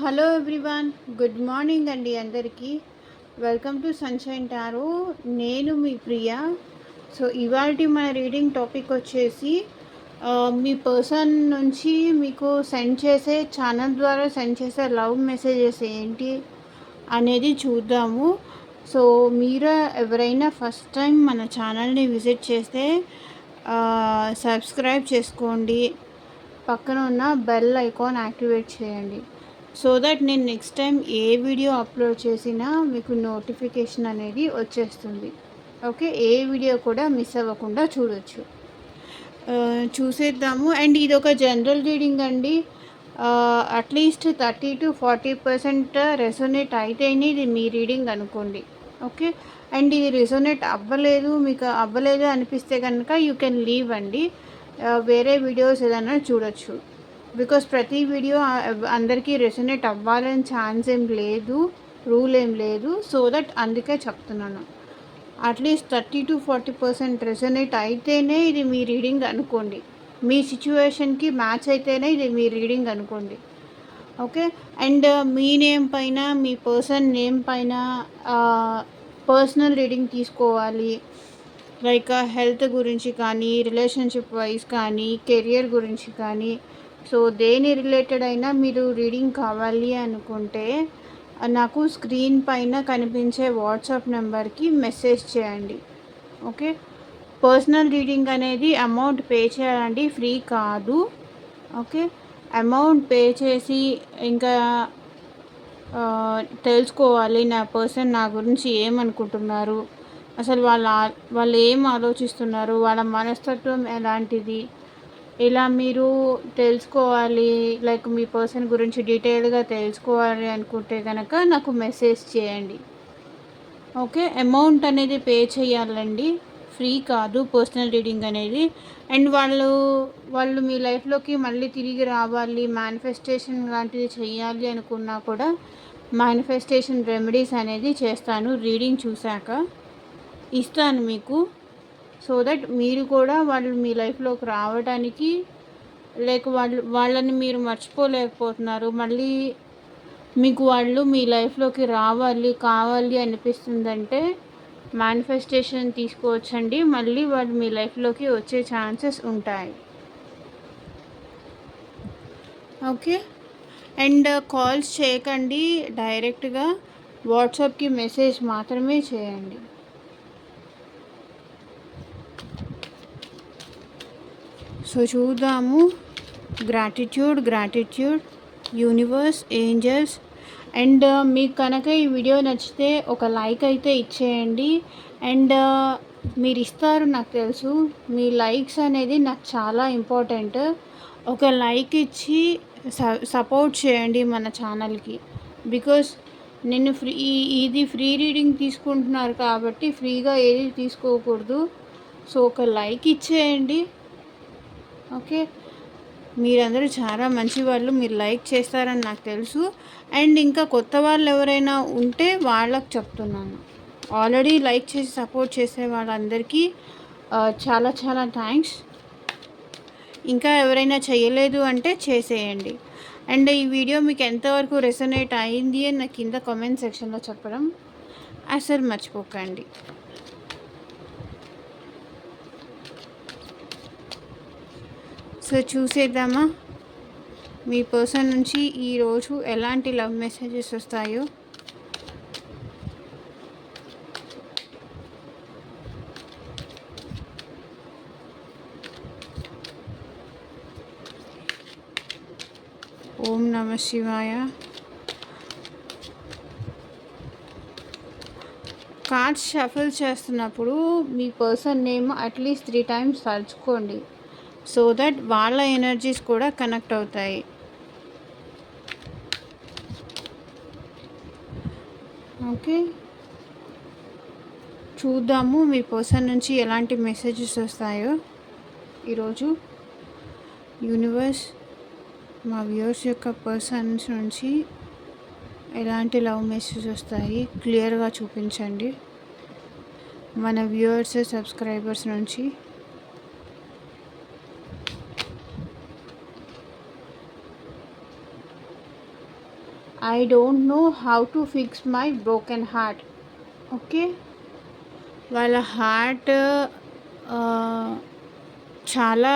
Hello everyone, good morning అండి అందరికీ. Welcome to sunshine tarot. నేను మీ ప్రియా. సో ఇవాల్టి మన రీడింగ్ టాపిక్ వచ్చేసి మీ పర్సన్ నుంచి మీకు సెండ్ చేసే ఛానల్ ద్వారా సెండ్ చేసే లవ్ మెసేజెస్ ఏంటి అనేది చూద్దాము. సో మీరు ఎవరైనా ఫస్ట్ టైం మన ఛానల్ని విజిట్ చేస్తే సబ్స్క్రైబ్ చేసుకోండి, పక్కన ఉన్న బెల్ ఐకాన్ యాక్టివేట్ చేయండి. సో దట్ నేను నెక్స్ట్ టైం ఏ వీడియో అప్లోడ్ చేసినా మీకు నోటిఫికేషన్ అనేది వచ్చేస్తుంది. ఓకే, ఏ వీడియో కూడా మిస్ అవ్వకుండా చూడొచ్చు. చూసేద్దాము. అండ్ ఇది ఒక జనరల్ రీడింగ్ అండి. అట్లీస్ట్ 30-40% రెసొనేట్ అయితేనే ఇది మీ రీడింగ్ అనుకోండి. ఓకే, అండ్ ఇది రెసొనేట్ అవ్వలేదు, మీకు అవ్వలేదు అనిపిస్తే కనుక యూ కెన్ లీవ్ అండి. వేరే వీడియోస్ ఏదైనా చూడొచ్చు. బికాస్ ప్రతి వీడియో అందరికీ రెసొనేట్ అవ్వాలని ఛాన్స్ ఏం లేదు, రూల్ ఏం లేదు. సో దట్ అందుకే చెప్తున్నాను. అట్లీస్ట్ 30-40% రెసొనేట్ అయితేనే ఇది మీ రీడింగ్ అనుకోండి. మీ సిచ్యువేషన్కి మ్యాచ్ అయితేనే ఇది మీ రీడింగ్ అనుకోండి. ఓకే, అండ్ మీ నేమ్ పైన, మీ పర్సన్ నేమ్ పైన పర్సనల్ రీడింగ్ తీసుకోవాలి. లైక్ హెల్త్ గురించి కానీ, రిలేషన్షిప్ వైజ్ కానీ, కెరియర్ గురించి కానీ, సో దేని రిలేటెడ్ అయినా మీరు రీడింగ్ కావాలి అనుకుంటే నాకు స్క్రీన్ పైన కనిపించే వాట్సాప్ నెంబర్కి మెసేజ్ చేయండి. ఓకే, పర్సనల్ రీడింగ్ అనేది అమౌంట్ పే చేయాలండి, ఫ్రీ కాదు. ఓకే, అమౌంట్ పే చేసి ఇంకా తెలుసుకోవాలి నా పర్సన్ నా గురించి ఏమనుకుంటున్నారు, అసలు వాళ్ళు ఏం ఆలోచిస్తున్నారు, వాళ్ళ మనస్తత్వం ఎలాంటిది, ఇలా మీరు తెలుసుకోవాలి. లైక్ మీ పర్సన్ గురించి డీటెయిల్గా తెలుసుకోవాలి అనుకుంటే కనుక నాకు మెసేజ్ చేయండి. ఓకే, అమౌంట్ అనేది పే చేయాలండి, ఫ్రీ కాదు పర్సనల్ రీడింగ్ అనేది. అండ్ వాళ్ళు మీ లైఫ్లోకి మళ్ళీ తిరిగి రావాలి, మేనిఫెస్టేషన్ లాంటిది చేయాలి అనుకున్నా కూడా మేనిఫెస్టేషన్ రెమెడీస్ అనేది చేస్తాను. రీడింగ్ చూశాక ఇస్తాను మీకు. సో దట్ మీరు కూడా వాళ్ళు మీ లైఫ్లోకి రావడానికి, లేక వాళ్ళని మీరు మర్చిపోలేకపోతున్నారు, మళ్ళీ మీకు వాళ్ళు మీ లైఫ్లోకి కావాలి అనిపిస్తుందంటే మేనిఫెస్టేషన్ తీసుకోవచ్చండి. మళ్ళీ వాళ్ళు మీ లైఫ్లోకి వచ్చే ఛాన్సెస్ ఉంటాయి. ఓకే, అండ్ కాల్స్ చేయకండి, డైరెక్ట్గా వాట్సాప్కి మెసేజ్ మాత్రమే చేయండి. సో చూద్దాము. Gratitude universe, angels. అండ్ మీకు కనుక ఈ వీడియో నచ్చితే ఒక లైక్ అయితే ఇచ్చేయండి. అండ్ మీరు ఇస్తారు, నాకు తెలుసు. మీ లైక్స్ అనేది నాకు చాలా ఇంపార్టెంట్. ఒక లైక్ ఇచ్చి సపోర్ట్ చేయండి మన ఛానల్కి. బికాస్ నేను ఇది ఫ్రీ రీడింగ్ తీసుకుంటున్నారు కాబట్టి ఫ్రీగా ఏది తీసుకోకూడదు. సో ఒక లైక్ ఇచ్చేయండి. ఓకే, మీరందరూ చాలా మంచి వాళ్ళు, మీరు లైక్ చేస్తారని నాకు తెలుసు. అండ్ ఇంకా కొత్త వాళ్ళు ఎవరైనా ఉంటే వాళ్ళకి చెప్తున్నాను, ఆల్రెడీ లైక్ చేసి సపోర్ట్ చేసే వాళ్ళందరికీ చాలా చాలా థ్యాంక్స్. ఇంకా ఎవరైనా చేయలేదు అంటే చేసేయండి. అండ్ ఈ వీడియో మీకు ఎంతవరకు రెసొనేట్ అయింది అని నాకు కింద కామెంట్ సెక్షన్లో చెప్పడం అసలు మర్చిపోకండి. సో చూసేద్దామా మీ పర్సన్ నుంచి ఈరోజు ఎలాంటి లవ్ మెసేజెస్ వస్తాయో. ఓం నమః శివాయ. కార్డ్స్ షఫల్ చేస్తున్నప్పుడు మీ పర్సన్ నేమ్ అట్లీస్ట్ 3 times తలుచుకోండి. సో దట్ వాళ్ళ ఎనర్జీస్ కూడా కనెక్ట్ అవుతాయి. ఓకే, చూద్దాము మీ పర్సన్ నుంచి ఎలాంటి మెసేజెస్ వస్తాయో ఈరోజు. యూనివర్స్, మా వ్యూవర్స్ యొక్క పర్సన్స్ నుంచి ఎలాంటి లవ్ మెసేజ్ వస్తాయి క్లియర్గా చూపించండి. మన వ్యూవర్స్, సబ్స్క్రైబర్స్ నుంచి I don't know how to fix my broken heart. Okay, వాళ్ళ హార్ట్ చాలా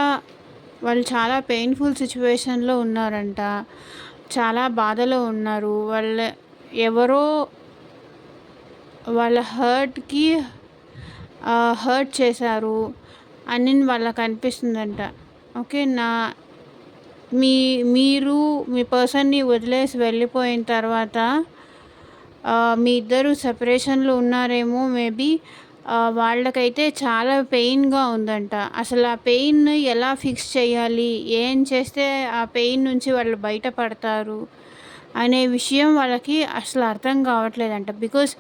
వాళ్ళు చాలా పెయిన్ఫుల్ సిచ్యువేషన్లో ఉన్నారంట, చాలా బాధలో ఉన్నారు. ఎవరో వాళ్ళ హర్ట్ చేశారు అని వాళ్ళకు అనిపిస్తుందంట. ఓకే, మీరు మీ పర్సన్ని వదిలేసి వెళ్ళిపోయిన తర్వాత మీ ఇద్దరు సెపరేషన్లో ఉన్నారేమో మేబీ. వాళ్ళకైతే చాలా పెయిన్గా ఉందంట. అసలు ఆ పెయిన్ ఎలా ఫిక్స్ చేయాలి, ఏం చేస్తే ఆ పెయిన్ నుంచి వాళ్ళు బయటపడతారు అనే విషయం వాళ్ళకి అసలు అర్థం కావట్లేదంట. బికాస్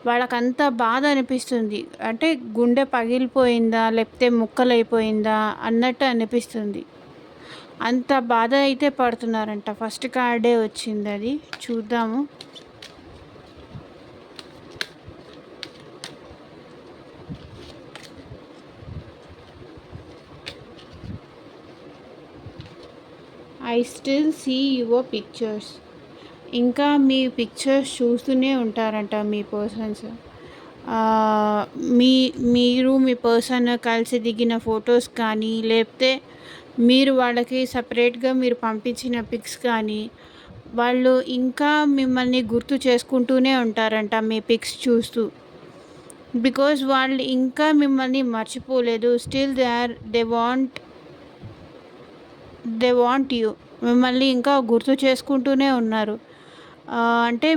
వాళ్ళకంత బాధ అనిపిస్తుంది, అంటే గుండె పగిలిపోయిందా లేకపోతే ముక్కలైపోయిందా అన్నట్టు అనిపిస్తుంది. అంత బాధ అయితే పడుతున్నారంట. ఫస్ట్ కార్డే వచ్చింది, అది చూద్దాము. I still see your pictures. ఇంకా మీ పిక్చర్స్ చూస్తూనే ఉంటారంట మీ పర్సన్స్. మీరు మీ పర్సన్ కలిసి దిగిన ఫొటోస్ కానీ లేకపోతే మీరు వాళ్ళకి సపరేట్గా మీరు పంపించిన పిక్స్ కానీ వాళ్ళు ఇంకా మిమ్మల్ని గుర్తు చేసుకుంటూనే ఉంటారంట మీ పిక్స్ చూస్తూ. బికాజ్ వాళ్ళు ఇంకా మిమ్మల్ని మర్చిపోలేదు. Still they want you. మిమ్మల్ని ఇంకా గుర్తు చేసుకుంటూనే ఉన్నారు. అంటే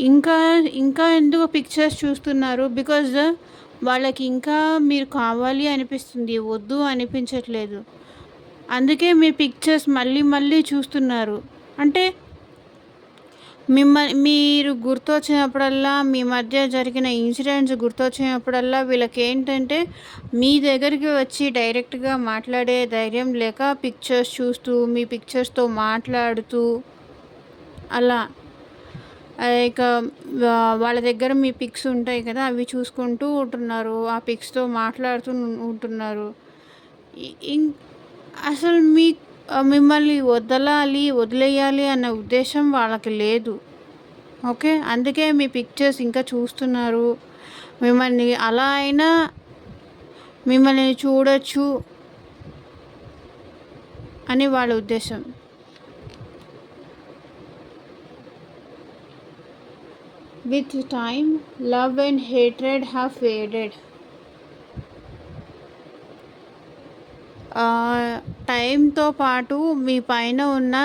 ఇంకా ఇంకా ఎందుకు పిక్చర్స్ చూస్తున్నారు? బికాజ్ వాళ్ళకి ఇంకా మీరు కావాలి అనిపిస్తుంది, వద్దు అనిపించట్లేదు. అందుకే మీ పిక్చర్స్ మళ్ళీ మళ్ళీ చూస్తున్నారు. అంటే మీరు గుర్తొచ్చినప్పుడల్లా, మీ మధ్య జరిగిన ఇన్సిడెంట్స్ గుర్తొచ్చినప్పుడల్లా వీళ్ళకి ఏంటంటే మీ దగ్గరికి వచ్చి డైరెక్ట్గా మాట్లాడే ధైర్యం లేక పిక్చర్స్ చూస్తూ మీ పిక్చర్స్తో మాట్లాడుతూ అలా ఇక వాళ్ళ దగ్గర మీ పిక్స్ ఉంటాయి కదా, అవి చూసుకుంటూ ఉంటున్నారు, ఆ పిక్స్తో మాట్లాడుతూ ఉంటున్నారు. అసలు మిమ్మల్ని వదిలేయాలి అన్న ఉద్దేశం వాళ్ళకి లేదు. ఓకే, అందుకే మీ పిక్చర్స్ ఇంకా చూస్తున్నారు. మిమ్మల్ని అలా అయినా మిమ్మల్ని చూడొచ్చు అని వాళ్ళ ఉద్దేశం. With time love and hatred have faded. టైంతో పాటు మీ పైన ఉన్న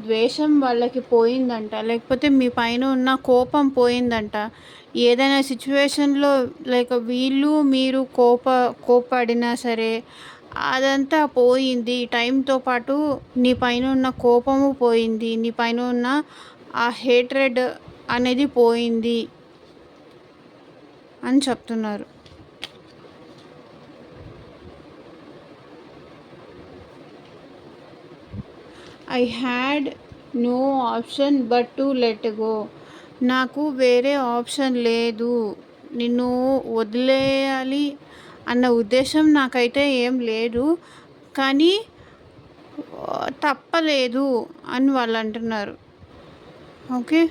ద్వేషం వాళ్ళకి పోయిందంట, లేకపోతే మీ పైన ఉన్న కోపం పోయిందంట. ఏదైనా సిచ్యువేషన్లో లైక్ మీరు కోపడినా సరే అదంతా పోయింది. టైంతో పాటు నీ పైన ఉన్న కోపము పోయింది, నీ పైన ఉన్న ఆ హేట్రెడ్ అనేది పోయింది అని చెప్తున్నారు. I had no option but to let go. నాకు వేరే ఆప్షన్ లేదు, నిన్ను వదిలేయాలి అన్న ఉద్దేశం నాకైతే ఏం లేదు, కానీ తప్పలేదు అని వాళ్ళు అంటున్నారు. Okay,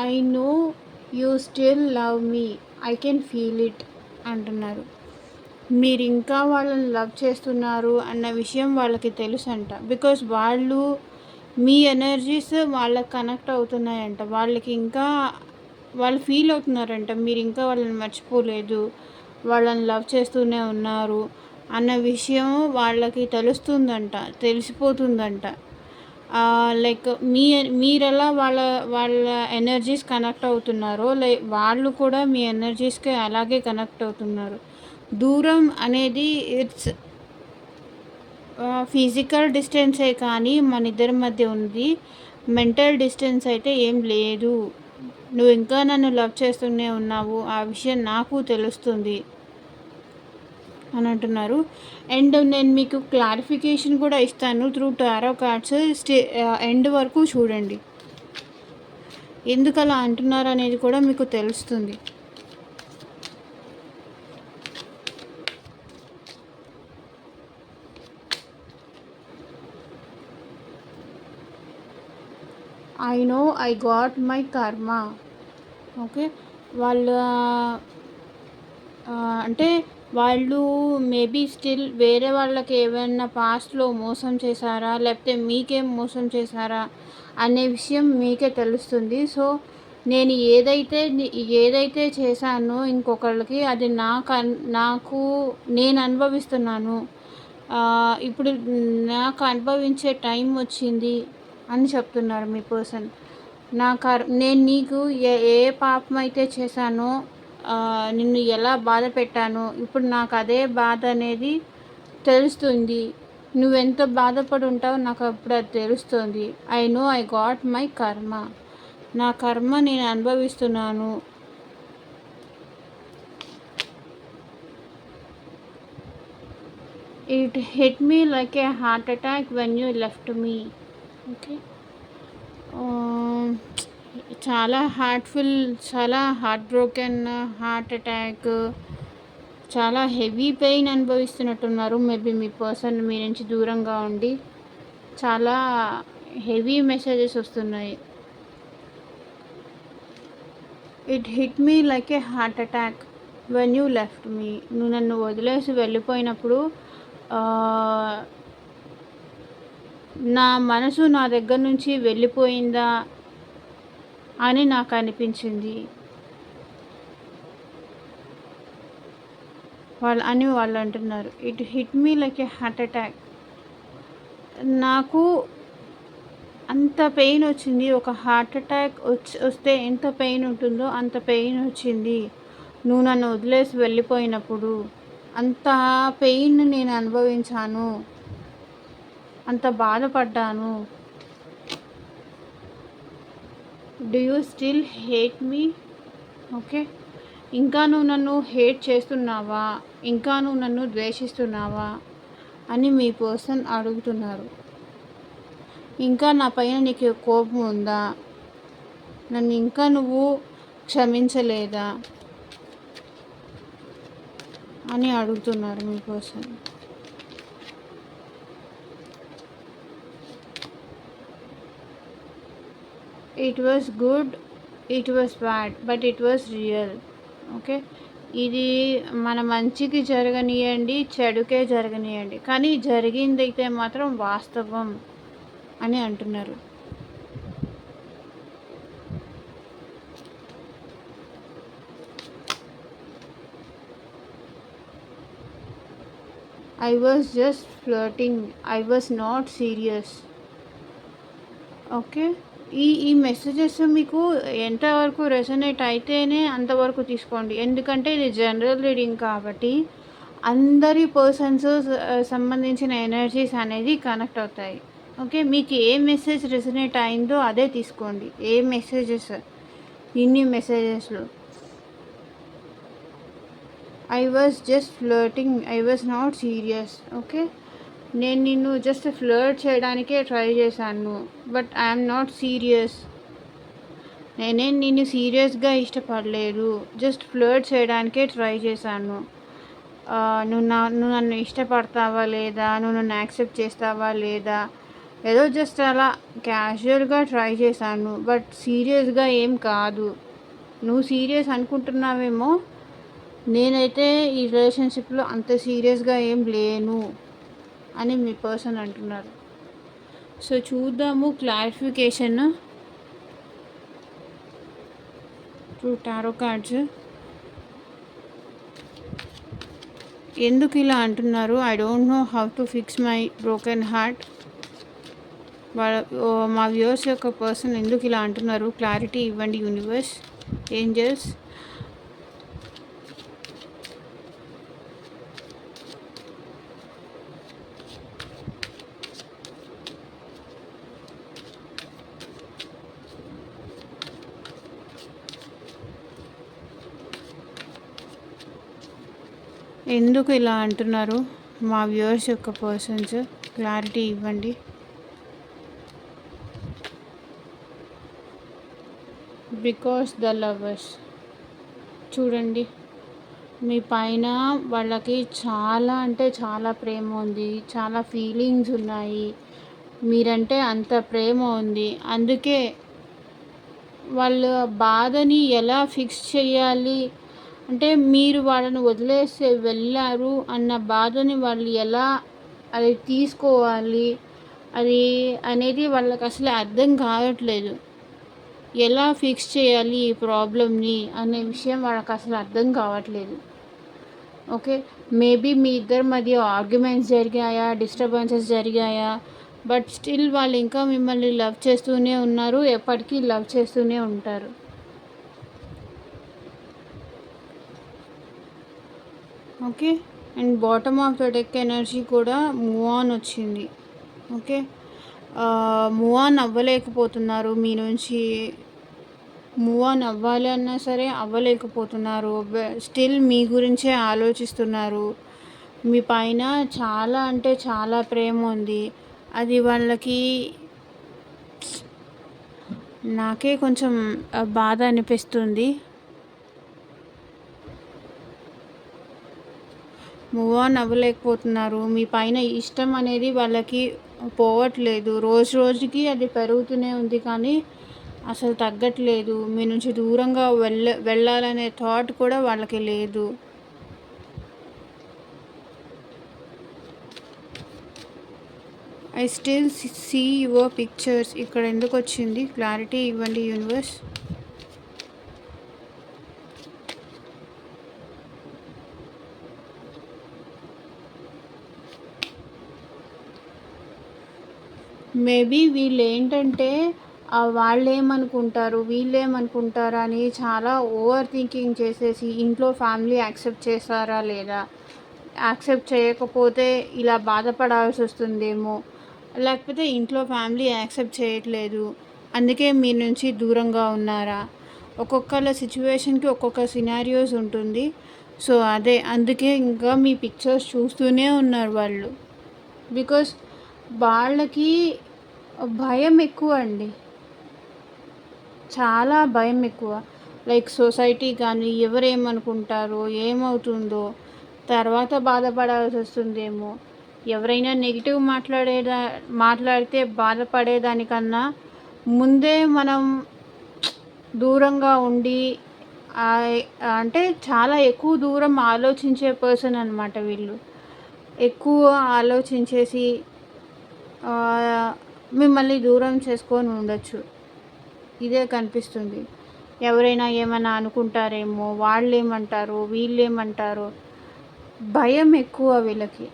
I know you still love me, I can feel it అంటున్నారు. మీరు ఇంకా వాళ్ళని లవ్ చేస్తున్నారు అన్న విషయం వాళ్ళకి తెలుసు అంట. బికాజ్ మీ ఎనర్జీస్ వాళ్ళకి కనెక్ట్ అవుతున్నాయంట. వాళ్ళు ఫీల్ అవుతున్నారంట మీరు ఇంకా వాళ్ళని మర్చిపోలేదు, వాళ్ళని లవ్ చేస్తూనే ఉన్నారు అన్న విషయం వాళ్ళకి తెలిసిపోతుందంట. లైక్ మీరెలా వాళ్ళ ఎనర్జీస్ కనెక్ట్ అవుతున్నారో వాళ్ళు కూడా మీ ఎనర్జీస్కి అలాగే కనెక్ట్ అవుతున్నారు. దూరం అనేది ఇట్స్ ఫిజికల్ డిస్టెన్సే, కానీ మన ఇద్దరి మధ్య ఉంది, మెంటల్ డిస్టెన్స్ అయితే ఏం లేదు. నువ్వు ఇంకా నన్ను లవ్ చేస్తూనే ఉన్నావు, ఆ విషయం నాకు తెలుస్తుంది అని అంటున్నారు. అండ్ నేను మీకు క్లారిఫికేషన్ కూడా ఇస్తాను త్రూ టారో కార్డ్స్. ఎండ్ వరకు చూడండి. ఎందుకు అలా అంటున్నారు అనేది కూడా మీకు తెలుస్తుంది. I know I got my కర్మ. ఓకే. వాళ్ళ అంటే వాళ్ళు మేబీ స్టిల్ వేరే వాళ్ళకి ఏమైనా పాస్ట్లో మోసం చేశారా, లేకపోతే మీకేం మోసం చేశారా అనే విషయం మీకే తెలుస్తుంది. సో నేను ఏదైతే చేశానో ఇంకొకళ్ళకి అది నాకు నేను అనుభవిస్తున్నాను. ఇప్పుడు నాకు అనుభవించే టైం వచ్చింది అని చెప్తున్నారు మీ పర్సన్. నేను నీకు ఏ పాపం అయితే చేశానో, నిన్ను ఎలా బాధ పెట్టానో ఇప్పుడు నాకు అదే బాధ అనేది తెలుస్తుంది. నువ్వెంత బాధపడి ఉంటావో నాకు అప్పుడు అది తెలుస్తుంది. I know I got my karma. నా కర్మ నేను అనుభవిస్తున్నాను. It hit me like a heart attack when you left me. Okay. చాలా చాలా హార్ట్ బ్రోకెన్, హార్ట్ అటాక్, చాలా హెవీ పెయిన్ అనుభవిస్తున్నట్టున్నారు. మేబీ మీ పర్సన్ మీ నుంచి దూరంగా ఉండి చాలా హెవీ మెసేజెస్ వస్తున్నాయి. It hit me like a heart attack when you left me. నువ్వు నన్ను వదిలేసి వెళ్ళిపోయినప్పుడు నా మనసు నా దగ్గర నుంచి వెళ్ళిపోయిందా అని నాకు అనిపించింది వాళ్ళు అంటున్నారు. It hit me like a heart attack. నాకు అంత పెయిన్ వచ్చింది. ఒక హార్ట్ అటాక్ వస్తే ఎంత పెయిన్ ఉంటుందో అంత పెయిన్ వచ్చింది నువ్వు నన్ను వదిలేసి వెళ్ళిపోయినప్పుడు. అంత పెయిన్ నేను అనుభవించాను, అంత బాధపడ్డాను. Do you still hate me? Okay. ఇంకా నువ్వు నన్ను హేట్ చేస్తున్నావా, ఇంకా నువ్వు నన్ను ద్వేషిస్తున్నావా అని మీ పర్సన్ అడుగుతున్నారు. ఇంకా నా పైన నీకు కోపం ఉందా, నన్ను ఇంకా నువ్వు క్షమించలేదా అని అడుగుతున్నారు మీ person. It was good, it was bad, but it was real. Okay. ఇది మన మంచికి జరగనియండి, చెడుకే జరగనియండి, కానీ జరిగిందైతే మాత్రం వాస్తవం అని అంటున్నారు. I was just flirting, I was not serious. Okay. ఈ మెసేజెస్ మీకు ఎంతవరకు రెసొనేట్ అయితేనే అంతవరకు తీసుకోండి. ఎందుకంటే ఇది జనరల్ రీడింగ్ కాబట్టి అందరి పర్సన్స్ సంబంధించిన ఎనర్జీస్ అనేది కనెక్ట్ అవుతాయి. ఓకే. మీకు ఏ మెసేజ్ రెసొనేట్ అయిందో అదే తీసుకోండి. ఏ మెసేజెస్, ఇన్ని మెసేజెస్లో I was just flirting, I was not serious. Okay. నేను నిన్ను జస్ట్ ఫ్లర్ట్ చేయడానికే ట్రై చేశాను, బట్ ఐఎమ్ నాట్ సీరియస్. నేనేం నిన్ను సీరియస్గా ఇష్టపడలేదు, జస్ట్ ఫ్లర్ట్ చేయడానికే ట్రై చేశాను. నువ్వు నన్ను ఇష్టపడతావా లేదా, నువ్వు నన్ను యాక్సెప్ట్ చేస్తావా లేదా, ఏదో జస్ట్ అలా క్యాజువల్గా ట్రై చేశాను, బట్ సీరియస్గా ఏం కాదు. నువ్వు సీరియస్ అనుకుంటున్నావేమో, నేనైతే ఈ రిలేషన్షిప్లో అంత సీరియస్గా ఏం లేను అని మీ పర్సన్ అంటున్నారు. సో చూద్దాము క్లారిఫికేషన్ త్రూ టారో కార్డ్స్. ఎందుకు ఇలా అంటున్నారు? I don't know how to fix my broken heart. మా వ్యూవర్స్ యొక్క పర్సన్ ఎందుకు ఇలా అంటున్నారు? క్లారిటీ ఇవ్వండి యూనివర్స్, ఏంజల్స్. ఎందుకు ఇలా అంటున్నారు? మా వ్యూవర్స్ యొక్క పర్సన్స్ క్లారిటీ ఇవ్వండి. బికాస్ ద లవర్స్ చూడండి, మీ పైన వాళ్ళకి చాలా అంటే చాలా ప్రేమ ఉంది, చాలా ఫీలింగ్స్ ఉన్నాయి, మీరంటే అంత ప్రేమ ఉంది. అందుకే వాళ్ళ బాధని ఎలా ఫిక్స్ చేయాలి అంటే, మీరు వాళ్ళని వదిలేసి వెళ్ళారు అన్న బాధని వాళ్ళు ఎలా అది తీసుకోవాలి అది అనేది వాళ్ళకి అసలు అర్థం కావట్లేదు. ఎలా ఫిక్స్ చేయాలి ఈ ప్రాబ్లమ్ని అనే విషయం వాళ్ళకి అసలు అర్థం కావట్లేదు. ఓకే, మేబీ మీ ఇద్దరి మధ్య ఆర్గ్యుమెంట్స్ జరిగాయా, డిస్టర్బెన్సెస్ జరిగాయా, బట్ స్టిల్ వాళ్ళు ఇంకా మిమ్మల్ని లవ్ చేస్తూనే ఉన్నారు, ఎప్పటికీ లవ్ చేస్తూనే ఉంటారు. Okay, and bottom of the deck energy కూడా మూవ్ ఆన్ వచ్చింది. ఓకే, మూవ్ ఆన్ అవ్వలేకపోతున్నారు, మీ నుంచి మూవ్ ఆన్ అవ్వాలి అన్నా సరే అవ్వలేకపోతున్నారు. స్టిల్ మీ గురించే ఆలోచిస్తున్నారు. మీ పైన చాలా అంటే చాలా ప్రేమ ఉంది. అది వాళ్ళకి నాకే కొంచెం బాధ అనిపిస్తుంది. Move on అవ్వలేకపోతున్నారు. మీ పైన ఇష్టం అనేది వాళ్ళకి పోవట్లేదు. రోజు రోజుకి అది పెరుగుతూనే ఉంది, కానీ అసలు తగ్గట్లేదు. మీ నుంచి దూరంగా వెళ్ళాలనే థాట్ కూడా వాళ్ళకి లేదు. I still see your pictures. ఇక్కడ ఎందుకు వచ్చింది? క్లారిటీ ఇవ్వండి యూనివర్స్. మేబీ వీళ్ళు ఏంటంటే వాళ్ళు ఏమనుకుంటారు, వీళ్ళు ఏమనుకుంటారు అని చాలా ఓవర్ థింకింగ్ చేసేసి ఇంట్లో ఫ్యామిలీ యాక్సెప్ట్ చేస్తారా లేదా, యాక్సెప్ట్ చేయకపోతే ఇలా బాధపడాల్సి వస్తుందేమో, లేకపోతే ఇంట్లో ఫ్యామిలీ యాక్సెప్ట్ చేయట్లేదు అందుకే మీ నుంచి దూరంగా ఉన్నారా. ఒక్కొక్కళ్ళ సిచ్యువేషన్కి ఒక్కొక్క సినారియోస్ ఉంటుంది. సో అదే అందుకే ఇంకా మీ పిక్చర్స్ చూస్తూనే ఉన్నారు వాళ్ళు. బికాస్ వాళ్ళకి భయం ఎక్కువ అండి, చాలా భయం ఎక్కువ. లైక్ సొసైటీ కానీ ఎవరేమనుకుంటారో, ఏమవుతుందో, తర్వాత బాధపడాల్సి వస్తుందేమో. ఎవరైనా నెగిటివ్ మాట్లాడితే బాధపడేదానికన్నా ముందే మనం దూరంగా ఉండి అంటే చాలా ఎక్కువ దూరం ఆలోచించే పర్సన్ అనమాట వీళ్ళు. ఎక్కువ ఆలోచించేసి మిమ్మల్ని దూరం చేసుకొని ఉండొచ్చు. ఇదే కనిపిస్తుంది. ఎవరైనా ఏమైనా అనుకుంటారేమో, వాళ్ళు ఏమంటారు, వీళ్ళు ఏమంటారు, భయం ఎక్కువ వీళ్ళకి.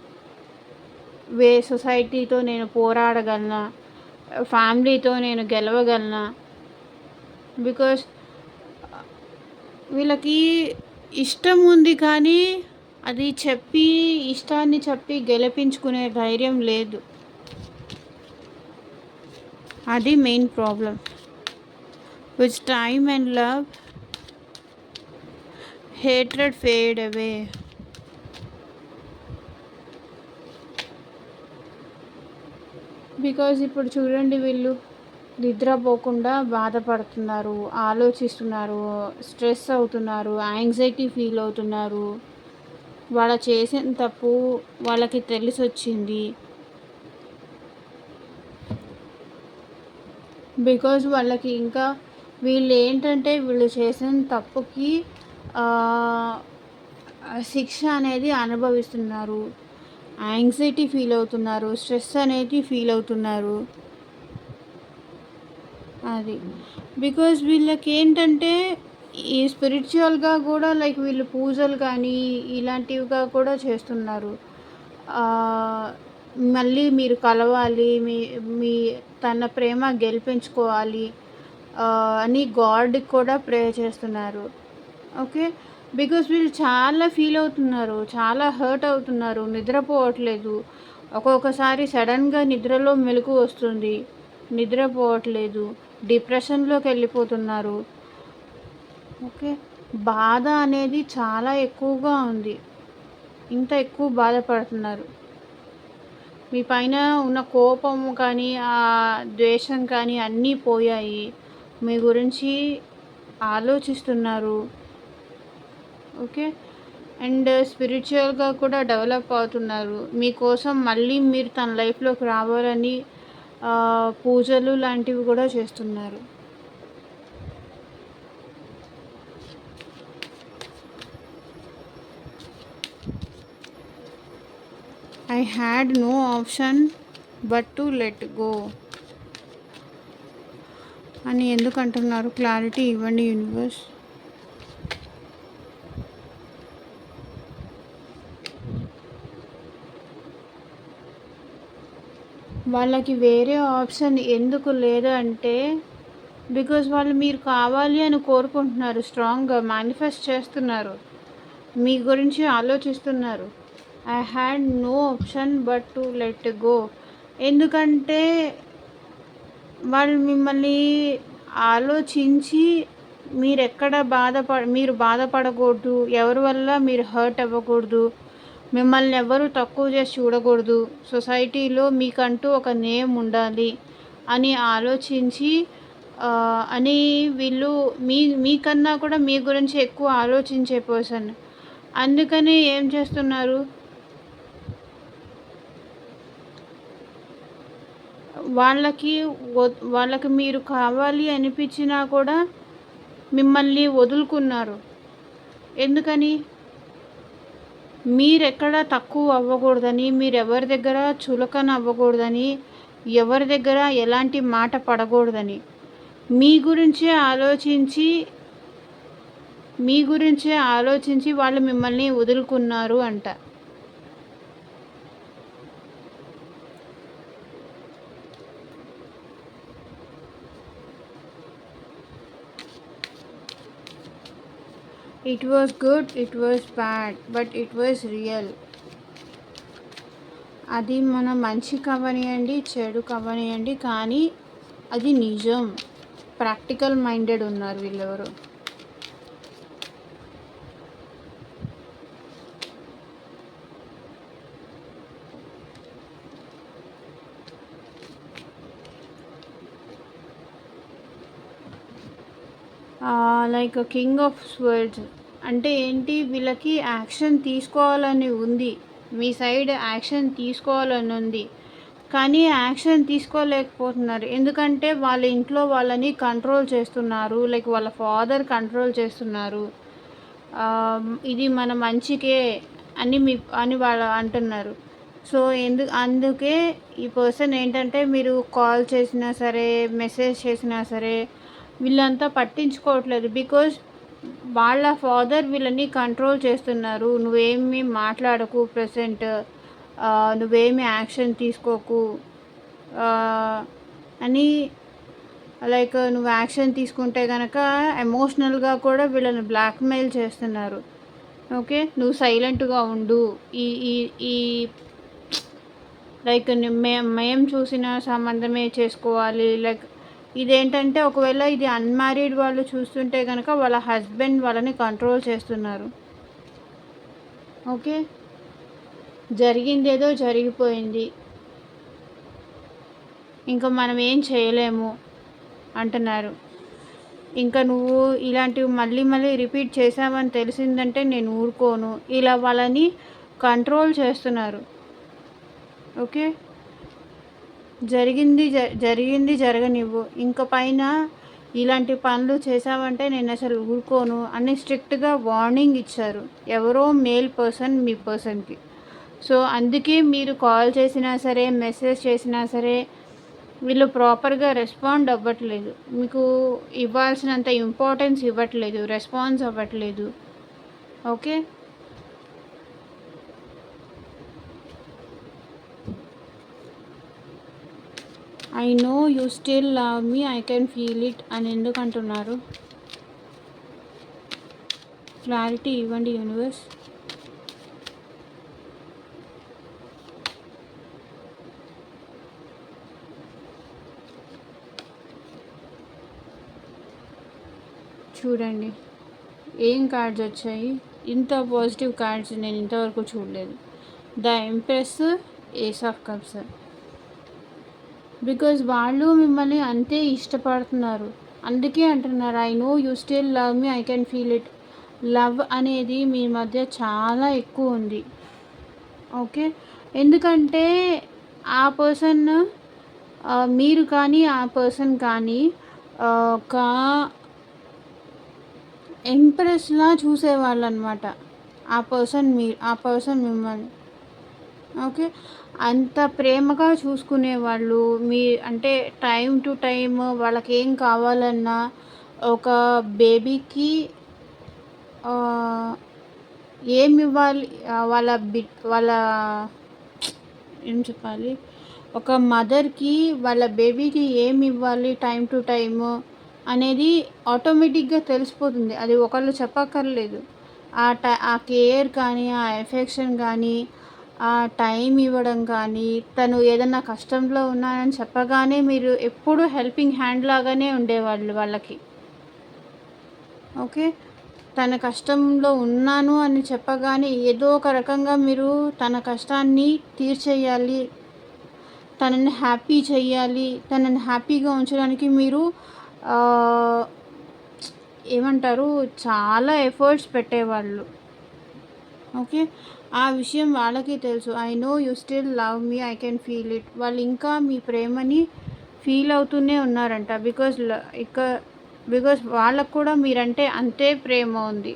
సొసైటీతో నేను పోరాడగలనా, ఫ్యామిలీతో నేను గెలవగలనా. బికాస్ వీళ్ళకి ఇష్టం ఉంది, కానీ అది ఇష్టాన్ని చెప్పి గెలిపించుకునే ధైర్యం లేదు. అది main problem. With time and love hatred fade away. Because ఇప్పుడు చూడండి, వీళ్ళు నిద్రపోకుండా బాధపడుతున్నారు, ఆలోచిస్తున్నారు, స్ట్రెస్ అవుతున్నారు, యాంగ్జైటీ ఫీల్ అవుతున్నారు. వాళ్ళ చేసిన తప్పు వాళ్ళకి తెలిసి వచ్చింది. బికాజ్ వాళ్ళకి ఇంకా వీళ్ళు ఏంటంటే వీళ్ళు చేసిన తప్పుకి శిక్ష అనేది అనుభవిస్తున్నారు, యాంగ్జైటీ ఫీల్ అవుతున్నారు, స్ట్రెస్ అనేది ఫీల్ అవుతున్నారు. అది బికాజ్ వీళ్ళకి ఏంటంటే ఈ స్పిరిచువల్గా కూడా లైక్ వీళ్ళు పూజలు కానీ ఇలాంటివిగా కూడా చేస్తున్నారు. మళ్ళీ మీరు కలవాలి, మీ తన ప్రేమ గెలిపించుకోవాలి అని గాడ్కి కూడా ప్రే చేస్తున్నారు. ఓకే, బికాస్ వీళ్ళు చాలా ఫీల్ అవుతున్నారు, చాలా హర్ట్ అవుతున్నారు, నిద్రపోవట్లేదు. ఒక్కొక్కసారి సడన్గా నిద్రలో మెలకు వస్తుంది, నిద్రపోవట్లేదు, డిప్రెషన్లోకి వెళ్ళిపోతున్నారు. ఓకే, బాధ అనేది చాలా ఎక్కువగా ఉంది. ఇంత ఎక్కువ బాధపడుతున్నారు. మీ పైన ఉన్న కోపము కానీ, ద్వేషం కానీ అన్నీ పోయాయి. మీ గురించి ఆలోచిస్తున్నారు. ఓకే. అండ్ స్పిరిచువల్‌గా కూడా డెవలప్ అవుతున్నారు. మీకోసం మళ్ళీ మీరు తన లైఫ్‌లోకి రావాలని పూజలు లాంటివి కూడా చేస్తున్నారు. I had no option but to let go అని ఎందుకు అంటున్నారు? క్లారిటీ ఇవ్వండి యూనివర్స్. వాళ్ళకి వేరే ఆప్షన్ ఎందుకు లేదు అంటే, బికాజ్ వాళ్ళు మీరు కావాలి అని కోరుకుంటున్నారు. స్ట్రాంగ్గా మేనిఫెస్ట్ చేస్తున్నారు. మీ గురించి ఆలోచిస్తున్నారు. I had no option but to let go. ఎందుకంటే వాళ్ళు మిమ్మల్ని ఆలోచించి మీరు బాధపడకూడదు, ఎవరి వల్ల మీరు హర్ట్ అవ్వకూడదు, మిమ్మల్ని ఎవరు తక్కువ చేసి చూడకూడదు, సొసైటీలో మీకంటూ ఒక నేమ్ ఉండాలి అని ఆలోచించి అని వీళ్ళు మీకన్నా కూడా మీ గురించి ఎక్కువ ఆలోచించే పర్సన్. అందుకని ఏం చేస్తున్నారు, వాళ్ళకి మీరు కావాలి అనిపించినా కూడా మిమ్మల్ని వదులుకున్నారు. ఎందుకని? మీరెక్కడ తక్కువ అవ్వకూడదని, మీరెవరి దగ్గర చులకన అవ్వకూడదని, ఎవరి దగ్గర ఎలాంటి మాట పడకూడదని, మీ గురించే ఆలోచించి వాళ్ళు మిమ్మల్ని వదులుకున్నారు అంట. It was good, it was bad, but it was real. అది మన మంచి కవనియండి, చెడు కవనియండి, కానీ అది నిజం. ప్రాక్టికల్ మైండెడ్ ఉన్నారు వీళ్ళెవరు. లైక్ కింగ్ ఆఫ్ స్వర్డ్స్ అంటే ఏంటి, వీళ్ళకి యాక్షన్ తీసుకోవాలని ఉంది, మీ సైడ్ యాక్షన్ తీసుకోవాలని ఉంది, కానీ యాక్షన్ తీసుకోలేకపోతున్నారు. ఎందుకంటే వాళ్ళ ఇంట్లో వాళ్ళని కంట్రోల్ చేస్తున్నారు, లైక్ వాళ్ళ ఫాదర్ కంట్రోల్ చేస్తున్నారు. ఇది మన మంచికే అని వాళ్ళు అంటున్నారు. సో అందుకే ఈ పర్సన్ ఏంటంటే, మీరు కాల్ చేసినా సరే, మెసేజ్ చేసినా సరే వీళ్ళంతా పట్టించుకోవట్లేదు. బికాజ్ వాళ్ళ ఫాదర్ వీళ్ళని కంట్రోల్ చేస్తున్నారు. నువ్వేమి మాట్లాడకు ప్రెసెంట్, నువ్వేమి యాక్షన్ తీసుకోకు అని, లైక్ నువ్వు యాక్షన్ తీసుకుంటే కనుక ఎమోషనల్గా కూడా వీళ్ళని బ్లాక్మెయిల్ చేస్తున్నారు. ఓకే, నువ్వు సైలెంట్గా ఉండు, ఈ ఈ ఈ లైక్ మేము చూసిన సంబంధమే చేసుకోవాలి. లైక్ ఇదేంటంటే, ఒకవేళ ఇది అన్మ్యారీడ్ వాళ్ళు చూస్తుంటే కనుక వాళ్ళ హస్బెండ్ వాళ్ళని కంట్రోల్ చేస్తున్నారు. ఓకే, జరిగిందేదో జరిగిపోయింది, ఇంకా మనం ఏం చేయలేము అంటున్నారు. ఇంకా నువ్వు ఇలాంటివి మళ్ళీ మళ్ళీ రిపీట్ చేసావని తెలిసిందంటే నేను ఊరుకోను, ఇలా వాళ్ళని కంట్రోల్ చేస్తున్నారు. ఓకే, జరిగింది జరగనివ్వు, ఇంక పైన ఇలాంటి పనులు చేసావంటే నేను అసలు ఊరుకోను అని స్ట్రిక్ట్గా వార్నింగ్ ఇచ్చారు ఎవరో మేల్ పర్సన్ మీ పర్సన్కి. సో అందుకే మీరు కాల్ చేసినా సరే, మెసేజ్ చేసినా సరే వీళ్ళు ప్రాపర్గా రెస్పాండ్ అవ్వట్లేదు, మీకు ఇవ్వాల్సినంత ఇంపార్టెన్స్ ఇవ్వట్లేదు, రెస్పాన్స్ అవ్వట్లేదు. Okay, I know you still love me, I can feel it అని ఎందుకు అంటున్నారు? క్లారిటీ ఇవ్వండి యూనివర్స్. చూడండి ఏం కార్డ్స్ వచ్చాయి. ఇంత పాజిటివ్ కార్డ్స్ నేను ఇంతవరకు చూడలేదు. The empress, ace of cups. Because వాళ్ళు మిమ్మల్ని అంతే ఇష్టపడుతున్నారు. అందుకే అంటున్నారు, I know you still love me, I can feel it. Love అనేది మీ మధ్య చాలా ఎక్కువ ఉంది. ఓకే, ఎందుకంటే ఆ పర్సన్, మీరు కానీ ఆ పర్సన్ కానీ ఒక ఎంప్రెస్లా చూసేవాళ్ళు అనమాట. ఆ పర్సన్ మిమ్మల్ని. ఓకే, అంత ప్రేమగా చూసుకునేవాళ్ళు. మీ అంటే టైం టు టైం వాళ్ళకి ఏం కావాలన్నా, ఒక బేబీకి ఏమి ఇవ్వాలి, వాళ్ళ ఏం చెప్పాలి, ఒక మదర్కి వాళ్ళ బేబీకి ఏమి ఇవ్వాలి టైం టు టైము అనేది ఆటోమేటిక్గా తెలిసిపోతుంది. అది ఒకళ్ళు చెప్పక్కర్లేదు. ఆ కేర్ కానీ, ఆ ఎఫెక్షన్ కానీ, ఆ టైం ఇవ్వడం కానీ, తను ఏదన్నా కష్టంలో ఉన్నానని చెప్పగానే మీరు ఎప్పుడూ హెల్పింగ్ హ్యాండ్ లాగానే ఉండేవాళ్ళు వాళ్ళకి. ఓకే, తన కష్టంలో ఉన్నాను అని చెప్పగానే ఏదో ఒక రకంగా మీరు తన కష్టాన్ని తీర్చేయాలి, తనని హ్యాపీ చేయాలి, తనని హ్యాపీగా ఉంచడానికి మీరు ఏమంటారు, చాలా ఎఫర్ట్స్ పెట్టేవాళ్ళు. ఓకే, ఆ విషయం వాళ్ళకి తెలుసు. I know you still love me, I can feel it. వాళ్ళు ఇంకా మీ ప్రేమని ఫీల్ అవుతూనే ఉన్నారంట. బికాజ్ వాళ్ళకు కూడా మీరంటే అంతే ప్రేమ ఉంది.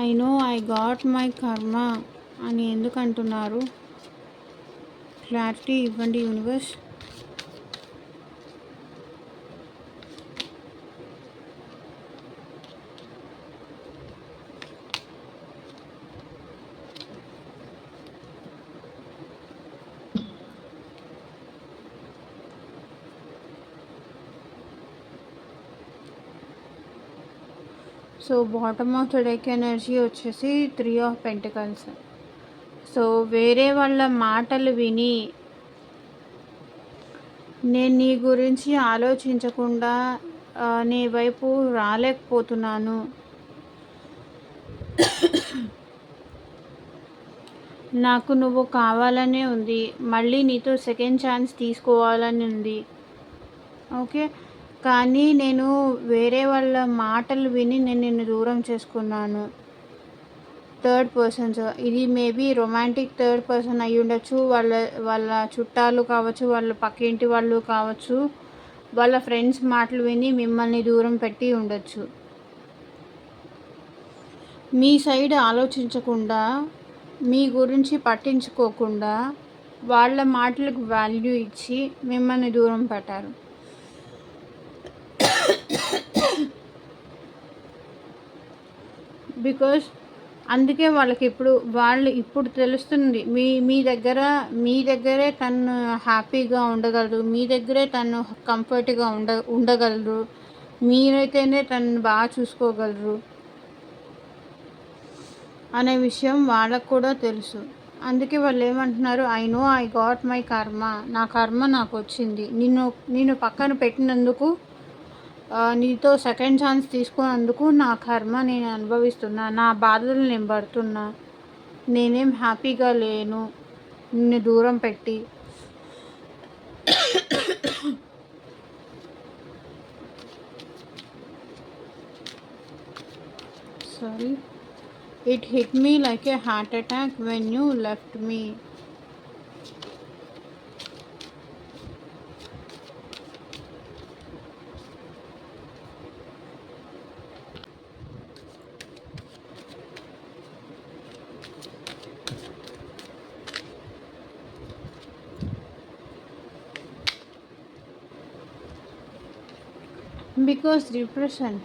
I know I got my కర్మ అని ఎందుకు అంటున్నారు? క్లారిటీ ఇవ్వండి universe. So bottom of the deck energy వచ్చేసి 3 ఆఫ్ పెంటికల్స్. సో వేరే వాళ్ళ మాటలు విని నేను నీ గురించి ఆలోచించకుండా నీ వైపు రాలేకపోతున్నాను, నాకు నువ్వు కావాలనే ఉంది, మళ్ళీ నీతో సెకండ్ ఛాన్స్ తీసుకోవాలని ఉంది. ఓకే, కానీ నేను వేరే వాళ్ళ మాటలు విని నేను నిన్ను దూరం చేసుకున్నాను. థర్డ్ పర్సన్స్, ఇది మేబీ రొమాంటిక్ థర్డ్ పర్సన్ అయి ఉండొచ్చు. వాళ్ళ చుట్టాలు కావచ్చు, వాళ్ళ పక్కింటి వాళ్ళు కావచ్చు, వాళ్ళ ఫ్రెండ్స్ మాటలు విని మిమ్మల్ని దూరం పెట్టి ఉండొచ్చు. మీ సైడ్ ఆలోచించకుండా, మీ గురించి పట్టించుకోకుండా వాళ్ళ మాటలకు వాల్యూ ఇచ్చి మిమ్మల్ని దూరం పెట్టారు. బికాజ్ అందుకే వాళ్ళు ఇప్పుడు తెలుస్తుంది, మీ దగ్గరే తను హ్యాపీగా ఉండగలరు, మీ దగ్గరే తను కంఫర్ట్గా ఉండగలరు, మీరైతేనే తను బాగా చూసుకోగలరు అనే విషయం వాళ్ళకు కూడా తెలుసు. అందుకే వాళ్ళు ఏమంటున్నారు, I know I got my karma, నా కర్మ నాకు వచ్చింది. నిన్ను పక్కన పెట్టినందుకు, నీతో సెకండ్ ఛాన్స్ తీసుకున్నందుకు నా కర్మ నేను అనుభవిస్తున్నా, నా బాధలు నేను పడుతున్నా, నేనేం హ్యాపీగా లేను నిన్ను దూరం పెట్టి. Sorry, it hit me like a heart attack when you left me. Because depression,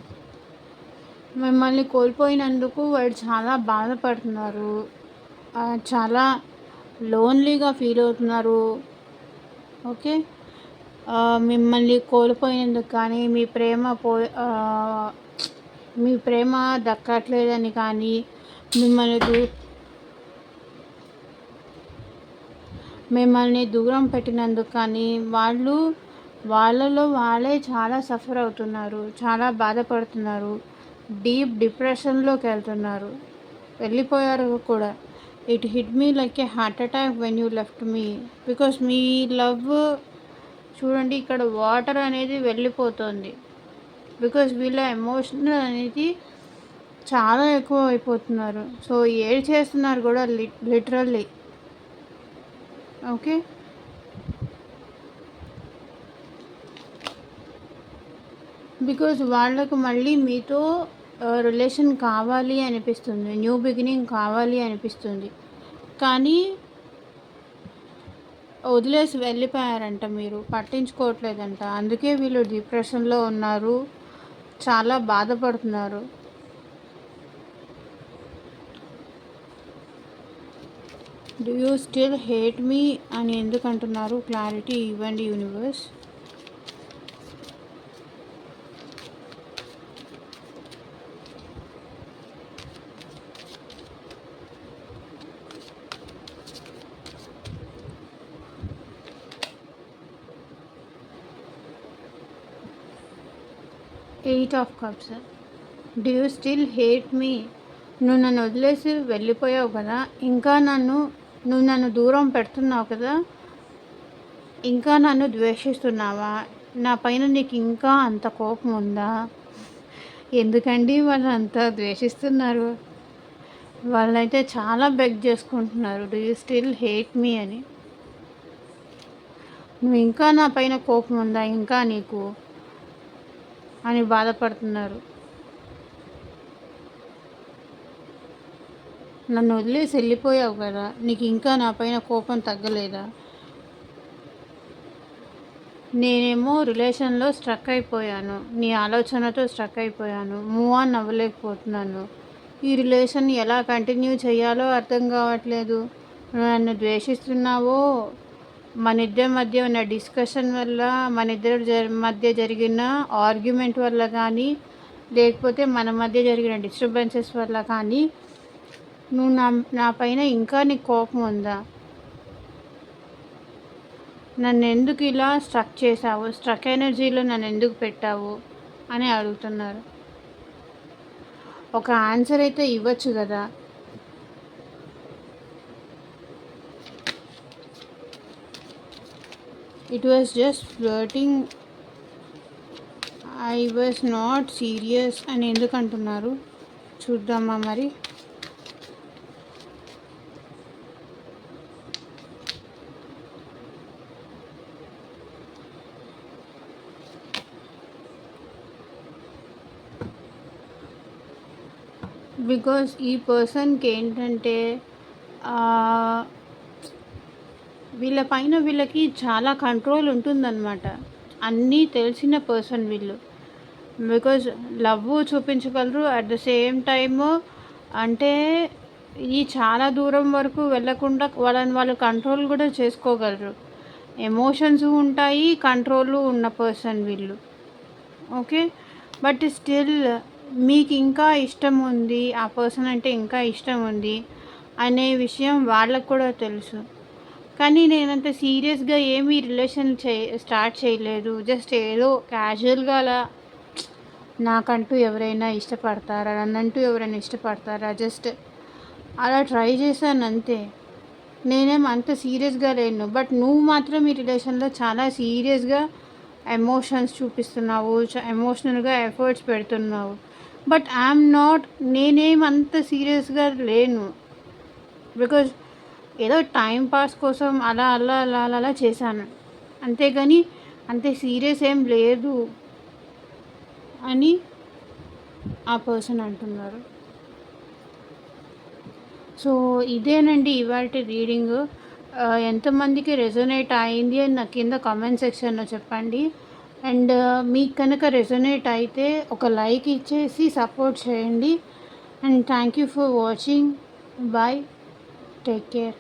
మిమ్మల్ని కోల్పోయినందుకు వాడు చాలా బాధపడుతున్నారు, చాలా లోన్లీగా ఫీల్ అవుతున్నారు. ఓకే, మిమ్మల్ని కోల్పోయినందుకు కానీ, మీ ప్రేమ దక్కట్లేదని కానీ, మిమ్మల్ని దూరం పెట్టినందుకు కానీ వాళ్ళలో వాళ్ళే చాలా సఫర్ అవుతున్నారు, చాలా బాధపడుతున్నారు, డీప్ డిప్రెషన్లోకి వెళ్ళిపోయారు కూడా. It hit me like a heart attack when you left me. Because me love చూడండి, ఇక్కడ వాటర్ అనేది వెళ్ళిపోతుంది. బికాస్ వీళ్ళ ఎమోషనల్ అనేది చాలా ఎక్కువ అయిపోతున్నారు. సో ఏడ్ చేస్తున్నారు కూడా లిటరల్లీ. ఓకే, బికాజ్ వాళ్ళకు మళ్ళీ మీతో రిలేషన్ కావాలి అనిపిస్తుంది, న్యూ బిగినింగ్ కావాలి అనిపిస్తుంది, కానీ వదిలేసి వెళ్ళిపోయారంట, మీరు పట్టించుకోవట్లేదంట. అందుకే వీళ్ళు డిప్రెషన్లో ఉన్నారు, చాలా బాధపడుతున్నారు. Do you still hate me అని ఎందుకు అంటున్నారు? క్లారిటీ ఇవ్వండి universe. Eight of cups. Do you still hate me? నువ్వు నన్ను వదిలేసి వెళ్ళిపోయావు కదా, ఇంకా నువ్వు నన్ను దూరం పెడుతున్నావు కదా, ఇంకా నన్ను ద్వేషిస్తున్నావా? నా పైన నీకు ఇంకా అంత కోపం ఉందా? ఎందుకండి వాళ్ళు అంత ద్వేషిస్తున్నారు? వాళ్ళైతే చాలా బెగ్ చేసుకుంటున్నారు, do you still hate me అని. నువ్వు ఇంకా నా పైన కోపం ఉందా ఇంకా నీకు అని బాధపడుతున్నారు. నన్ను వదిలేసి వెళ్ళిపోయావు కదా, నీకు ఇంకా నా పైన కోపం తగ్గలేదా? నేనేమో రిలేషన్లో స్ట్రక్ అయిపోయాను, నీ ఆలోచనతో స్ట్రక్ అయిపోయాను, మూవ్ ఆన్ అవ్వలేకపోతున్నాను. ఈ రిలేషన్ ఎలా కంటిన్యూ చేయాలో అర్థం కావట్లేదు. నన్ను ద్వేషిస్తున్నావో, మన ఇద్దరి మధ్య ఉన్న డిస్కషన్ వల్ల, మన ఇద్దరి మధ్య జరిగిన ఆర్గ్యుమెంట్ వల్ల కానీ, లేకపోతే మన మధ్య జరిగిన డిస్టర్బెన్సెస్ వల్ల కానీ నువ్వు నా పైన ఇంకా నీకు కోపం ఉందా? నన్ను ఎందుకు ఇలా స్ట్రక్ చేసావు, స్ట్రక్ ఎనర్జీలో నన్ను ఎందుకు పెట్టావు అని అడుగుతున్నారు. ఒక ఆన్సర్ అయితే ఇవ్వచ్చు కదా. It was just flirting, I was not serious అని ఎందుకు అంటున్నారు? చూద్దామా మరి. బికాజ్ ఈ పర్సన్కి ఏంటంటే వీళ్ళకి చాలా కంట్రోల్ ఉంటుందన్నమాట. అన్నీ తెలిసిన పర్సన్ వీళ్ళు. బికాజ్ లవ్ చూపించగలరు, అట్ ద సేమ్ టైము అంటే ఈ చాలా దూరం వరకు వెళ్ళకుండా వాళ్ళు కంట్రోల్ కూడా చేసుకోగలరు. ఎమోషన్స్ ఉంటాయి, కంట్రోల్ ఉన్న పర్సన్ వీళ్ళు. ఓకే, బట్ స్టిల్ మీకు ఇంకా ఇష్టం ఉంది, ఆ పర్సన్ అంటే ఇంకా ఇష్టం ఉంది అనే విషయం వాళ్ళకు కూడా తెలుసు. కానీ నేనంత సీరియస్గా ఏమీ రిలేషన్ స్టార్ట్ చేయలేదు. జస్ట్ ఏదో క్యాజువల్గా అలా నాకంటూ ఎవరైనా ఇష్టపడతారా, నన్నంటూ ఎవరైనా ఇష్టపడతారా, జస్ట్ అలా ట్రై చేశాను అంతే. నేనేం అంత సీరియస్గా లేను. బట్ నువ్వు మాత్రం ఈ రిలేషన్లో చాలా సీరియస్గా ఎమోషన్స్ చూపిస్తున్నావు, ఎమోషనల్గా ఎఫర్ట్స్ పెడుతున్నావు. బట్ ఐఎమ్ నాట్, నేనేం అంత సీరియస్గా లేను. బికాజ్ ఏదో టైం పాస్ కోసం అలా అలా అలా అలా చేశాను, అంతేగాని అంతే సీరియస్ ఏం లేదు అని ఆ పర్సన్ అంటున్నారు. సో ఇదేనండి ఇవాల్టి రీడింగ్. ఎంతమందికి రెజొనేట్ అయింది అని నాకు కింద కామెంట్ సెక్షన్లో చెప్పండి. అండ్ మీకు కనుక రెజొనేట్ అయితే ఒక లైక్ ఇచ్చేసి సపోర్ట్ చేయండి. And thank you for watching. Bye, take care.